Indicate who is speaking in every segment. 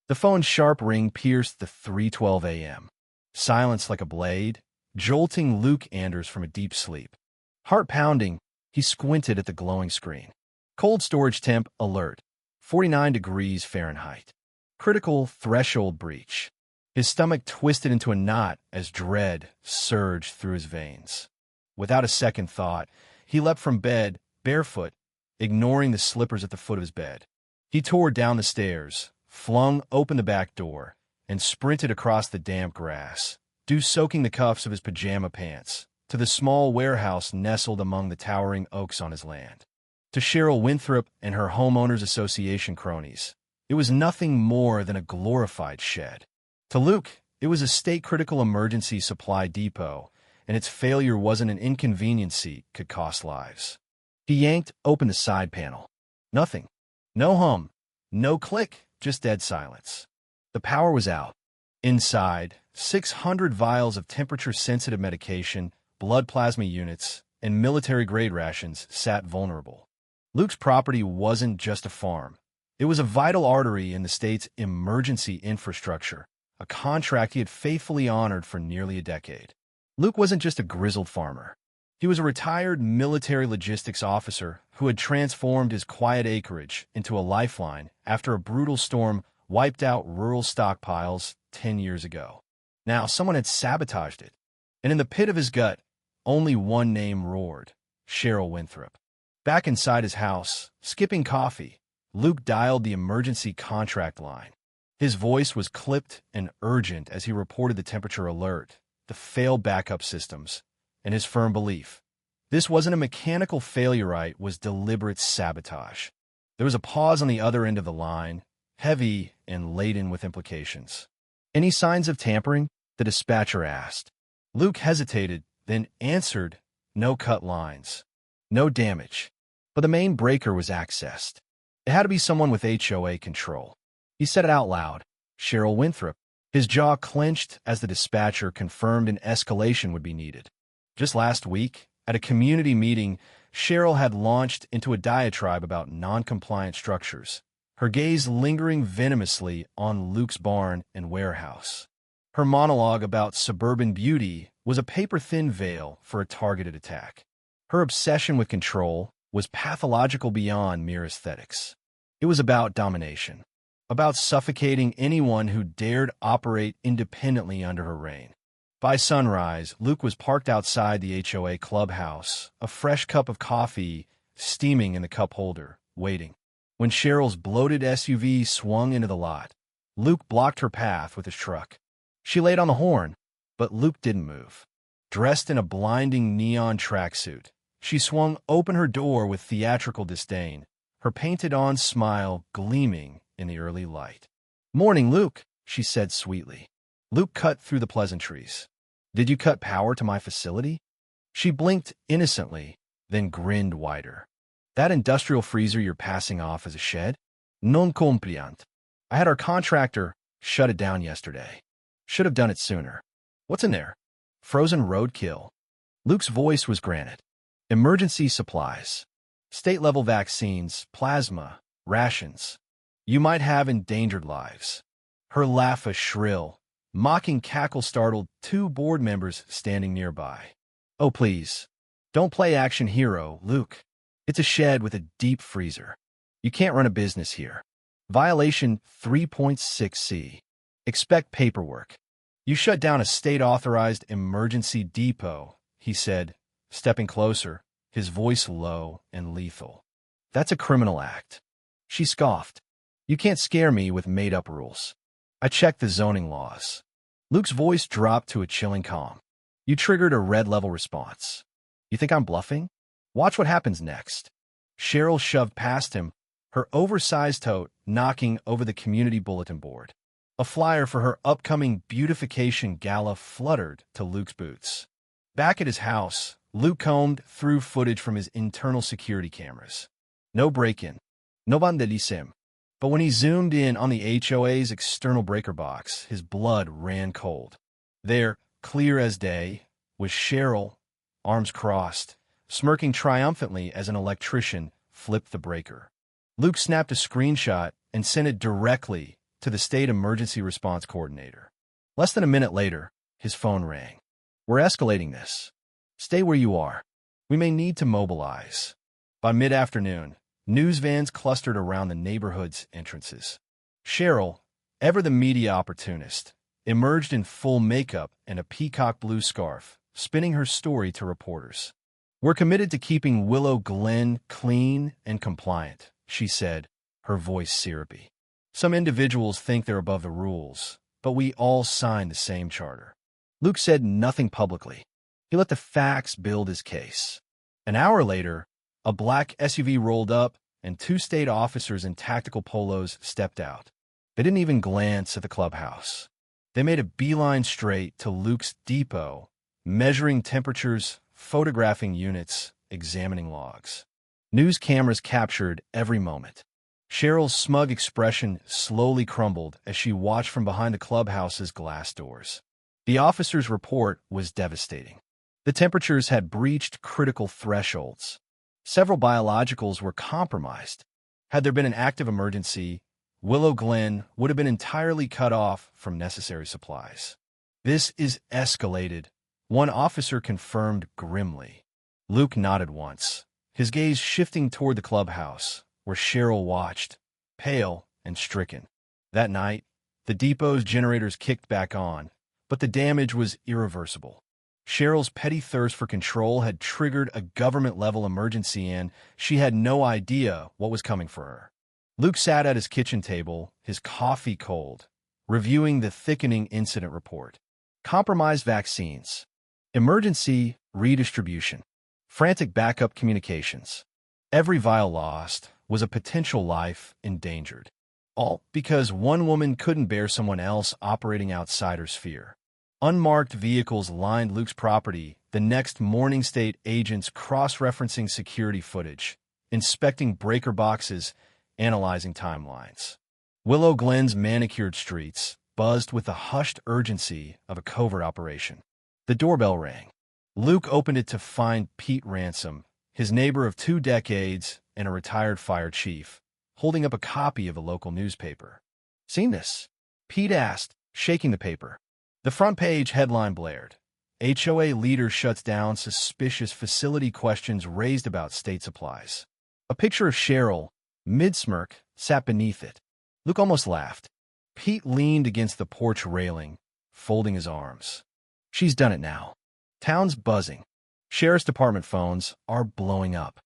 Speaker 1: The phone's sharp ring pierced the 3:12 a.m. Silence like a blade, jolting Luke Anders from a deep sleep. Heart pounding, he squinted at the glowing screen. Cold storage temp alert, 49 degrees Fahrenheit. Critical threshold breach. His stomach twisted into a knot as dread surged through his veins. Without a second thought, he leapt from bed, barefoot, ignoring the slippers at the foot of his bed. He tore down the stairs, flung open the back door, and sprinted across the damp grass, dew soaking the cuffs of his pajama pants, to the small warehouse nestled among the towering oaks on his land. To Cheryl Winthrop and her homeowners association cronies, it was nothing more than a glorified shed. To Luke, it was a state-critical emergency supply depot, and its failure wasn't an inconvenience seat could cost lives. He yanked open the side panel. Nothing. No hum. No click. Just dead silence. The power was out. Inside, 600 vials of temperature-sensitive medication, blood plasma units, and military-grade rations sat vulnerable. Luke's property wasn't just a farm. It was a vital artery in the state's emergency infrastructure, a contract he had faithfully honored for nearly a decade. Luke wasn't just a grizzled farmer. He was a retired military logistics officer who had transformed his quiet acreage into a lifeline after a brutal storm wiped out rural stockpiles 10 years ago. Now, someone had sabotaged it, and in the pit of his gut, only one name roared: Cheryl Winthrop. Back inside his house, skipping coffee, Luke dialed the emergency contract line. His voice was clipped and urgent as he reported the temperature alert, the failed backup systems, and his firm belief. This wasn't a mechanical failure, it was deliberate sabotage. There was a pause on the other end of the line, heavy and laden with implications. "Any signs of tampering?" the dispatcher asked. Luke hesitated, then answered, "No cut lines. No damage." But the main breaker was accessed. It had to be someone with HOA control. He said it out loud: Cheryl Winthrop. His jaw clenched as the dispatcher confirmed an escalation would be needed. Just last week, at a community meeting, Cheryl had launched into a diatribe about non-compliant structures, her gaze lingering venomously on Luke's barn and warehouse. Her monologue about suburban beauty was a paper-thin veil for a targeted attack. Her obsession with control was pathological beyond mere aesthetics. It was about domination, about suffocating anyone who dared operate independently under her reign. By sunrise, Luke was parked outside the HOA clubhouse, a fresh cup of coffee steaming in the cup holder, waiting. When Cheryl's bloated SUV swung into the lot, Luke blocked her path with his truck. She laid on the horn, but Luke didn't move. Dressed in a blinding neon tracksuit, she swung open her door with theatrical disdain, her painted-on smile gleaming in the early light. "Morning, Luke," she said sweetly. Luke cut through the pleasantries. "Did you cut power to my facility?" She blinked innocently, then grinned wider. "That industrial freezer you're passing off as a shed? Non compliant. I had our contractor shut it down yesterday. Should have done it sooner. What's in there?" "Frozen roadkill." Luke's voice was granite. "Emergency supplies. State-level vaccines, plasma, rations. You might have endangered lives." Her laugh, a shrill, mocking cackle, startled two board members standing nearby. "Oh, please. Don't play action hero, Luke. It's a shed with a deep freezer. You can't run a business here. Violation 3.6c. Expect paperwork. You shut down a state-authorized emergency depot," he said, stepping closer, his voice low and lethal. "That's a criminal act." She scoffed. "You can't scare me with made-up rules. I checked the zoning laws." Luke's voice dropped to a chilling calm. "You triggered a red-level response. You think I'm bluffing? Watch what happens next." Cheryl shoved past him, her oversized tote knocking over the community bulletin board. A flyer for her upcoming beautification gala fluttered to Luke's boots. Back at his house, Luke combed through footage from his internal security cameras. No break-in, no vandalism. But when he zoomed in on the HOA's external breaker box, his blood ran cold. There, clear as day, was Cheryl, arms crossed, smirking triumphantly as an electrician flipped the breaker. Luke snapped a screenshot and sent it directly to the state emergency response coordinator. Less than a minute later, his phone rang. "We're escalating this. Stay where you are. We may need to mobilize." By mid-afternoon, news vans clustered around the neighborhood's entrances. Cheryl, ever the media opportunist, emerged in full makeup and a peacock blue scarf, spinning her story to reporters. "We're committed to keeping Willow Glen clean and compliant," she said, her voice syrupy. "Some individuals think they're above the rules, but we all signed the same charter." Luke said nothing publicly. He let the facts build his case. An hour later, a black SUV rolled up, and two state officers in tactical polos stepped out. They didn't even glance at the clubhouse. They made a beeline straight to Luke's depot, measuring temperatures, photographing units, examining logs. News cameras captured every moment. Cheryl's smug expression slowly crumbled as she watched from behind the clubhouse's glass doors. The officer's report was devastating. The temperatures had breached critical thresholds. Several biologicals were compromised. Had there been an active emergency, Willow Glen would have been entirely cut off from necessary supplies. "This is escalated," one officer confirmed grimly. Luke nodded once, his gaze shifting toward the clubhouse, where Cheryl watched, pale and stricken. That night, the depot's generators kicked back on, but the damage was irreversible. Cheryl's petty thirst for control had triggered a government-level emergency, and she had no idea what was coming for her. Luke sat at his kitchen table, his coffee cold, reviewing the thickening incident report. Compromised vaccines, emergency redistribution, frantic backup communications. Every vial lost was a potential life endangered. All because one woman couldn't bear someone else operating outside her sphere. Unmarked vehicles lined Luke's property. The next morning, state agents cross-referencing security footage, inspecting breaker boxes, analyzing timelines. Willow Glen's manicured streets buzzed with the hushed urgency of a covert operation. The doorbell rang. Luke opened it to find Pete Ransom, his neighbor of 2 decades and a retired fire chief, holding up a copy of a local newspaper. "Seen this?" Pete asked, shaking the paper. The front page headline blared. HOA leader shuts down suspicious facility, questions raised about state supplies. A picture of Cheryl, mid-smirk, sat beneath it. Luke almost laughed. Pete leaned against the porch railing, folding his arms. "She's done it now. Town's buzzing. Sheriff's Department phones are blowing up."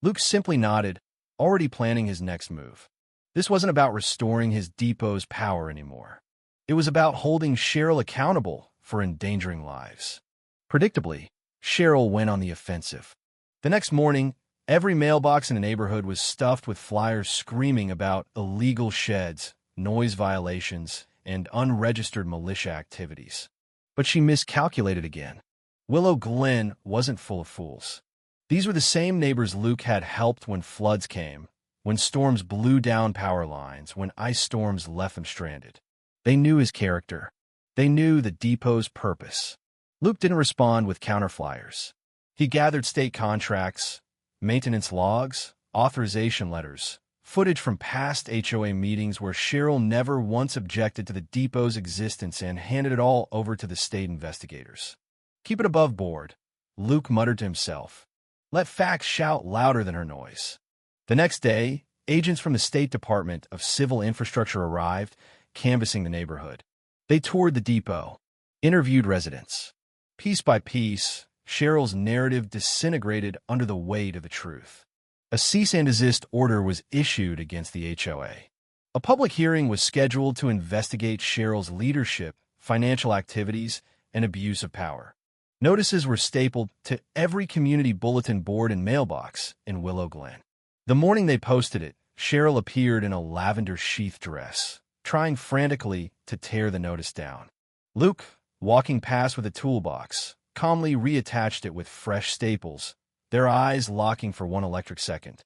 Speaker 1: Luke simply nodded, already planning his next move. This wasn't about restoring his depot's power anymore. It was about holding Cheryl accountable for endangering lives. Predictably, Cheryl went on the offensive. The next morning, every mailbox in the neighborhood was stuffed with flyers screaming about illegal sheds, noise violations, and unregistered militia activities. But she miscalculated again. Willow Glen wasn't full of fools. These were the same neighbors Luke had helped when floods came, when storms blew down power lines, when ice storms left them stranded. They knew his character. They knew the depot's purpose. Luke didn't respond with counterflyers. He gathered state contracts, maintenance logs, authorization letters, footage from past HOA meetings where Cheryl never once objected to the depot's existence, and handed it all over to the state investigators. "Keep it above board," Luke muttered to himself. "Let facts shout louder than her noise." The next day, agents from the State Department of Civil Infrastructure arrived, canvassing the neighborhood. They toured the depot, interviewed residents. Piece by piece, Cheryl's narrative disintegrated under the weight of the truth. A cease and desist order was issued against the HOA. A public hearing was scheduled to investigate Cheryl's leadership, financial activities, and abuse of power. Notices were stapled to every community bulletin board and mailbox in Willow Glen. The morning they posted it, Cheryl appeared in a lavender sheath dress, trying frantically to tear the notice down. Luke, walking past with a toolbox, calmly reattached it with fresh staples, their eyes locking for one electric second.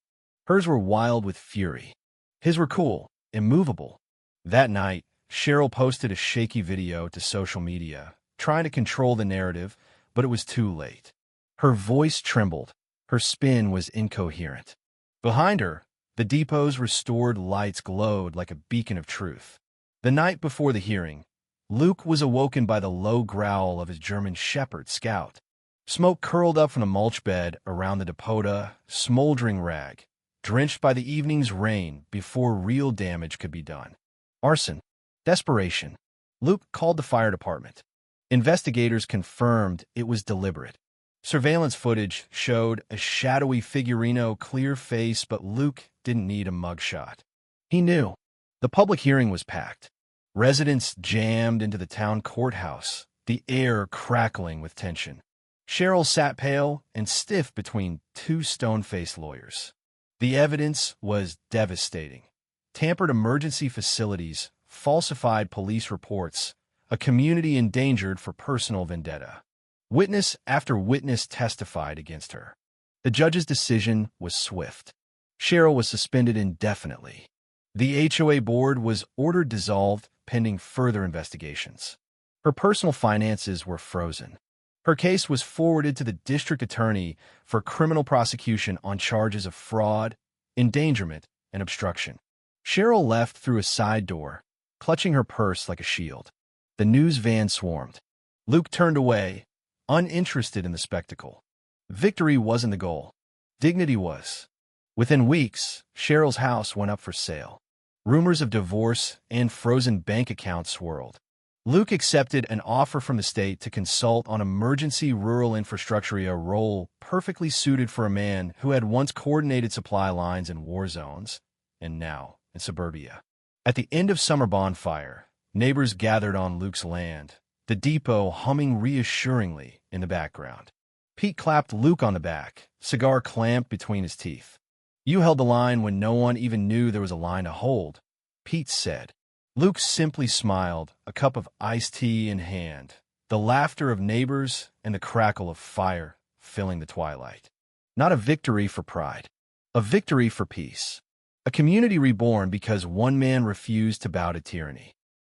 Speaker 1: Hers were wild with fury. His were cool, immovable. That night, Cheryl posted a shaky video to social media, trying to control the narrative, but it was too late. Her voice trembled. Her spin was incoherent. Behind her, the depot's restored lights glowed like a beacon of truth. The night before the hearing, Luke was awoken by the low growl of his German shepherd, Scout. Smoke curled up from the mulch bed around the Dakota, smoldering rag, drenched by the evening's rain before real damage could be done. Arson. Desperation. Luke called the fire department. Investigators confirmed it was deliberate. Surveillance footage showed a shadowy figurino, clear face, but Luke didn't need a mugshot. He knew. The public hearing was packed. Residents jammed into the town courthouse, the air crackling with tension. Cheryl sat pale and stiff between two stone-faced lawyers. The evidence was devastating. Tampered emergency facilities, falsified police reports, a community endangered for personal vendetta. Witness after witness testified against her. The judge's decision was swift. Cheryl was suspended indefinitely. The HOA board was ordered dissolved pending further investigations. Her personal finances were frozen. Her case was forwarded to the district attorney for criminal prosecution on charges of fraud, endangerment, and obstruction. Cheryl left through a side door, clutching her purse like a shield. The news van swarmed. Luke turned away, uninterested in the spectacle. Victory wasn't the goal. Dignity was. Within weeks, Cheryl's house went up for sale. Rumors of divorce and frozen bank accounts swirled. Luke accepted an offer from the state to consult on emergency rural infrastructure, a role perfectly suited for a man who had once coordinated supply lines in war zones and now in suburbia. At the end of summer bonfire, neighbors gathered on Luke's land, the depot humming reassuringly in the background. Pete clapped Luke on the back, cigar clamped between his teeth. "You held the line when no one even knew there was a line to hold," Pete said. Luke simply smiled, a cup of iced tea in hand, the laughter of neighbors and the crackle of fire filling the twilight. Not a victory for pride, a victory for peace. A community reborn because one man refused to bow to tyranny.